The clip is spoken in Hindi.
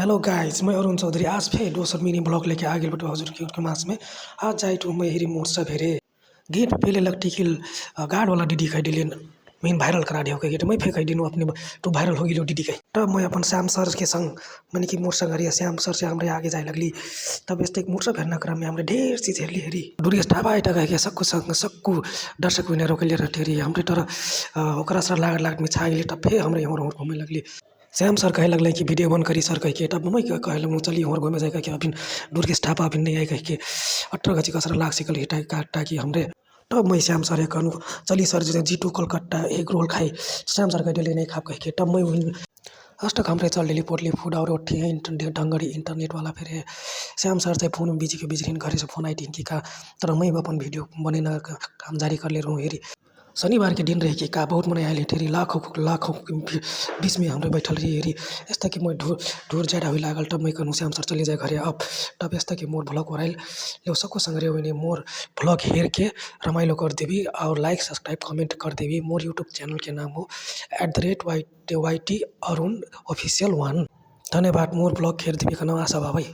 हेलो गाइस, मैं अरुण चौधरी आज फिर दोसर मिनी ब्लॉग लेके आ गेल बटो हजुर के मास में। आज जाई टू मैं हेरी मोर सब हेरे गेट पे पहले लगती कि गार्ड वाला डीडी कह दिलियन मेन वायरल करा दिया गेट मैं फेंक दिनू अपने तो वायरल हो गई डीडी कह तब मैं अपन श्याम सर के संग मैंने कि मोर संग श्याम सर से हमारे आगे जाए लगली। तब यस्तै मोर सब हेर्न क्रम में हमारे ढेर चीज हेरी दुर्गेश ढाबा आइटा कह के सक्कु संग सक्कु दर्शक विनय रोकलिए रटेरी हमरे तर ओकरा सर लाग में छा गेली। तब फिर हमरे और घूमे लगली। श्याम सर कहे लगल कि वीडियो बंद करी सर कह के। तब मैं कहल चलिए और घूमे जाए कह के अभी दुर्गेश ढाबा अभी नहीं आए कह के 18 गजी कसरा लाग सिकल हिटा काटा कि हमरे। तब मैं श्याम सर कहूँ चलिए सर जीटू कलकत्ता एग रोल खाई। श्याम सर कह दिले नहीं खा कह के। तब मैं वही अष्टक हमरे चल डेली पोटली फूड और ढंगड़ी इंटरनेट वाला फिर श्याम सर से फोन बिजी के बिजी घरे से फोन आई टिंकी का। तर मैं अपन वीडियो बने काम जारी कर ले रहूँ हेरी शनिवार के दिन रही कि का बहुत मने आयल ठेरी लाखों बीच में हमरे बैठल रही हेरी यस्ता कि मैं ढूर ज्यादा हुई लागल। तब मैं कहूँ श्याम सर चले जाए घरे अब। तब यस्ता कि मोर ब्लॉग ओराइल ले सबको संग रहे मोर ब्लॉग हेर के रमाइलो कर देवी और लाइक सब्सक्राइब कमेंट कर देवी। मोर यूट्यूब चैनल के नाम हो @YT अरुण ऑफिशियल 1। धन्यवाद मोर ब्लॉग हेर देवी का नाम आशा भाई।